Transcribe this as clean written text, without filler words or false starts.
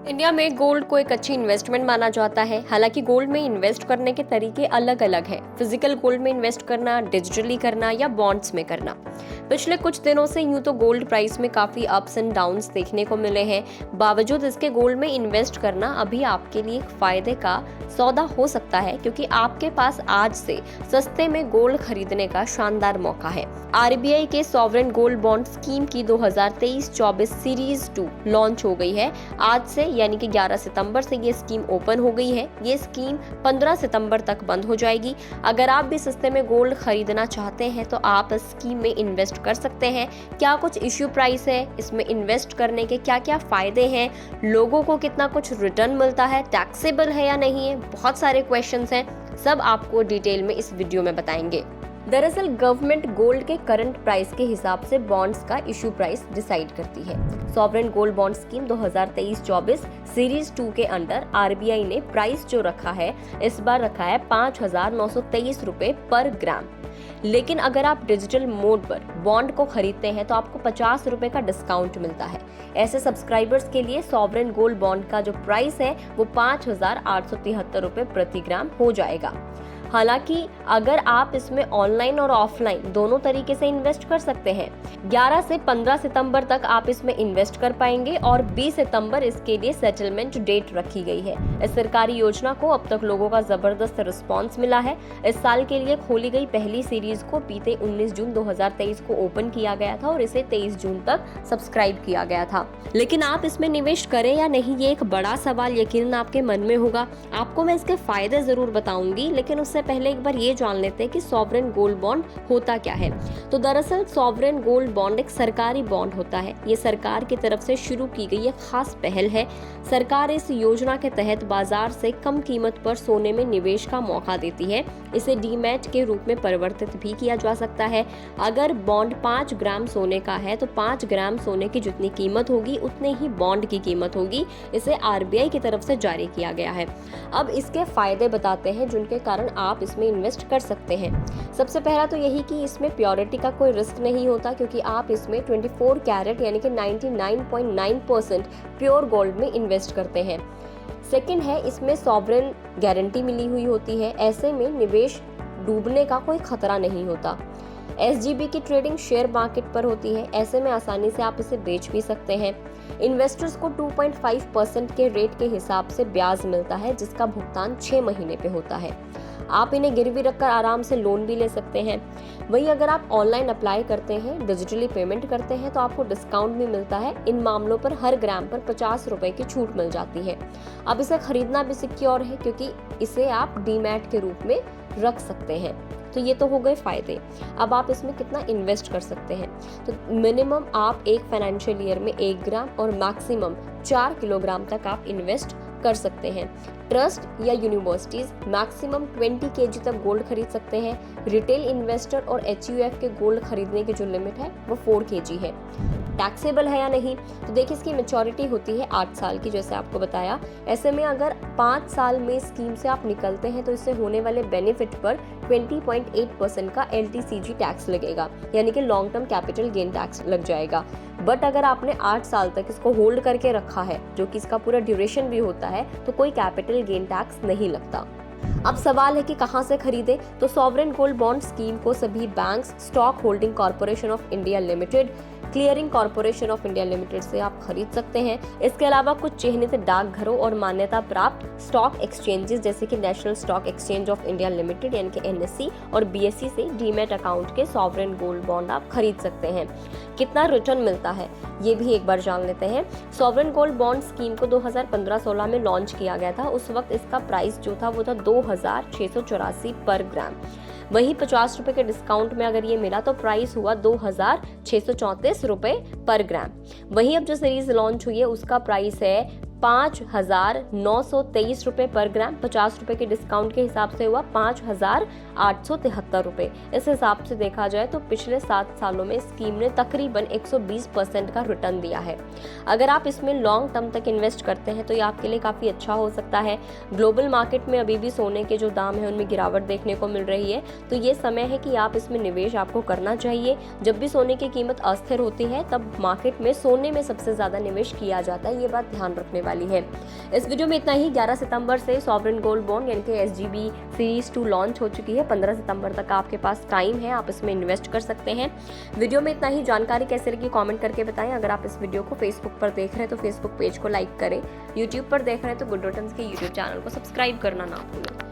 India में gold को एक अच्छी इन्वेस्टमेंट माना जाता है। हालांकि गोल्ड में इन्वेस्ट करने के तरीके अलग अलग हैं। फिजिकल गोल्ड में इन्वेस्ट करना, डिजिटली करना या बॉन्ड्स में करना। पिछले कुछ दिनों से यूं तो गोल्ड प्राइस में काफी अप्स एंड डाउन्स देखने को मिले हैं। बावजूद इसके गोल्ड में इन्वेस्ट करना अभी आपके लिए एक फायदे का सौदा हो सकता है, क्योंकि आपके पास आज से सस्ते में गोल्ड खरीदने का शानदार मौका है। आरबीआई के सॉवरेन गोल्ड बॉन्ड स्कीम की 2023-24 सीरीज 2 लॉन्च हो गई है। आज से यानी कि 11 सितंबर से ये स्कीम ओपन हो गई है। ये स्कीम 15 सितंबर तक बंद हो जाएगी। अगर आप भी सस्ते में गोल्ड खरीदना चाहते हैं तो आप इस स्कीम में इन्वेस्ट कर सकते हैं। क्या कुछ इश्यू प्राइस है, इसमें इन्वेस्ट करने के क्या क्या फायदे हैं, लोगों को कितना कुछ रिटर्न मिलता है, टैक्सेबल है या नहीं है, बहुत सारे क्वेश्चंस हैं। सब आपको डिटेल में इस वीडियो में बताएंगे। दरअसल गवर्नमेंट गोल्ड के करंट प्राइस के हिसाब से बॉन्ड्स का इशू प्राइस डिसाइड करती है। Sovereign gold bond scheme 2023-24 series 2 के अंडर आरबीआई ने प्राइस जो रखा है, इस बार रखा है 5,923 रुपए पर ग्राम। लेकिन अगर आप डिजिटल मोड पर बॉन्ड को खरीदते हैं तो आपको 50 रुपए का डिस्काउंट मिलता है। ऐसे सब्सक्राइबर्स के लिए सॉवरेन गोल्ड बॉन्ड का जो प्राइस है वो 5,873 रुपए प्रति ग्राम हो जाएगा। हालांकि अगर आप इसमें ऑनलाइन और ऑफलाइन दोनों तरीके से इन्वेस्ट कर सकते हैं। 11 से 15 सितंबर तक आप इसमें इन्वेस्ट कर पाएंगे और 20 सितंबर इसके लिए सेटलमेंट डेट रखी गई है। इस सरकारी योजना को अब तक लोगों का जबरदस्त रिस्पांस मिला है। इस साल के लिए खोली गई पहली सीरीज को बीते 19 जून 2023 को ओपन किया गया था और इसे 23 जून तक सब्सक्राइब किया गया था। लेकिन आप इसमें निवेश करें या नहीं, ये एक बड़ा सवाल यकीनन आपके मन में होगा। आपको मैं इसके फायदे जरूर बताऊंगी, लेकिन उससे पहले एक बार ये जान लेते हैं कि सॉवरेन गोल्ड बॉन्ड होता क्या है। तो दरअसल सॉवरेन गोल्ड बॉन्ड एक सरकारी बॉन्ड होता है। ये सरकार की तरफ से शुरू की गई एक खास पहल है। सरकार इस योजना के तहत बाजार से कम कीमत पर सोने में निवेश का मौका देती है। इसे डीमैट के रूप में परिवर्तित भी किया जा सकता है। अगर बॉन्ड 5 ग्राम सोने का है तो 5 ग्राम सोने की जितनी कीमत होगी उतने ही बॉन्ड की कीमत होगी। इसे आरबीआई की तरफ से जारी किया गया है। अब इसके फायदे बताते हैं जिनके कारण आप इसमें इन्वेस्ट कर सकते हैं। सबसे पहला तो यही कि इसमें प्योरिटी का कोई रिस्क नहीं होता, क्योंकि आप इसमें 24 कैरेट यानी कि 99.9% प्योर गोल्ड में इन्वेस्ट करते हैं। सेकंड है, इसमें सॉवरेन गारंटी मिली हुई होती है। ऐसे में निवेश डूबने का कोई खतरा नहीं होता। एसजीबी की ट्रेडिंग शेयर मार्केट पर होती है। ऐसे में आसानी से आप इसे बेच भी सकते हैं। इन्वेस्टर्स को 2.5% के रेट के हिसाब से ब्याज मिलता है, जिसका भुगतान 6 महीने पे होता है। आप इन्हें गिरवी रखकर आराम से लोन भी ले सकते हैं। वहीं अगर आप ऑनलाइन अप्लाई करते हैं, डिजिटली पेमेंट करते हैं तो आपको डिस्काउंट भी मिलता है। इन मामलों पर हर ग्राम पर 50 रुपए की छूट मिल जाती है। अब इसे खरीदना भी सिक्योर है, क्योंकि इसे आप डीमैट के रूप में रख सकते हैं। तो ये तो हो गए फायदे। अब आप इसमें कितना इन्वेस्ट कर सकते हैं, तो मिनिमम आप एक फाइनेंशियल ईयर में 1 ग्राम और मैक्सिमम 4 किलोग्राम तक आप इन्वेस्ट कर सकते हैं। ट्रस्ट या यूनिवर्सिटीज मैक्सिमम 20 केजी तक गोल्ड खरीद सकते हैं। रिटेल इन्वेस्टर और एचयूएफ के गोल्ड खरीदने की जो लिमिट है वो 4 केजी है। टैक्सेबल है या नहीं, तो देखिए इसकी मैच्योरिटी होती है 8 साल की, जैसे आपको बताया। ऐसे में अगर 5 साल में स्कीम से आप निकलते हैं तो इससे होने वाले बेनिफिट पर 20.8% का LTCG टैक्स लगेगा, यानी कि long term capital gain tax लग जाएगा। बट अगर आपने 8 साल तक इसको होल्ड करके रखा है, जो कि इसका पूरा ड्यूरेशन भी होता है, तो कोई कैपिटल गेन टैक्स नहीं लगता। अब सवाल है कि कहां से खरीदे, तो सॉवरेन गोल्ड बॉन्ड स्कीम को सभी banks, stock holding corporation of India limited, clearing corporation of India limited से आप खरीद सकते हैं। इसके अलावा कुछ चिन्हित डाकघरों और मान्यता प्राप्त स्टॉक एक्सचेंजेस जैसे कि national stock exchange of India limited यानी कि NSE और BSE से डीमैट अकाउंट के सॉवरेन गोल्ड बॉन्ड आप खरीद सकते हैं। कितना रिटर्न मिलता है ये भी एक बार जान लेते हैं। सॉवरेन गोल्ड बॉन्ड स्कीम को 2015-16 में लॉन्च किया गया था। उस वक्त इसका प्राइस जो था वो था 2,684 पर ग्राम। वहीं 50 रुपए के डिस्काउंट में अगर ये मिला तो प्राइस हुआ 2,634 रुपए पर ग्राम। वहीं अब जो सीरीज लॉन्च हुई है उसका प्राइस है 5,923 रुपए पर ग्राम। 50 रुपए के डिस्काउंट के हिसाब से हुआ 5,873 रुपए। इस हिसाब से देखा जाए तो पिछले 7 सालों में स्कीम ने तकरीबन 120% का रिटर्न दिया है। अगर आप इसमें लॉन्ग टर्म तक इन्वेस्ट करते हैं तो ये आपके लिए काफ़ी अच्छा हो सकता है। ग्लोबल मार्केट में अभी भी सोने के जो दाम है उनमें गिरावट देखने को मिल रही है, तो ये समय है कि आप इसमें निवेश आपको करना चाहिए। जब भी सोने की कीमत अस्थिर होती है तब मार्केट में सोने में सबसे ज़्यादा निवेश किया जाता है, ये बात ध्यान रखने वाली वाली है। इस वीडियो में इतना ही। 11 सितंबर से सॉवरेन गोल्ड बॉन्ड यानी कि SGB सीरीज 2 लॉन्च हो चुकी है। 15 सितंबर तक आपके पास टाइम है, आप इसमें इन्वेस्ट कर सकते हैं। वीडियो में इतना ही। जानकारी कैसे लगी कमेंट करके बताएं। अगर आप इस वीडियो को फेसबुक पर देख रहे हैं तो फेसबुक पेज को लाइक करें, यूट्यूब पर देख रहे हैं तो गुड रिटर्न्स के यूट्यूब चैनल को सब्सक्राइब करना ना भूलें।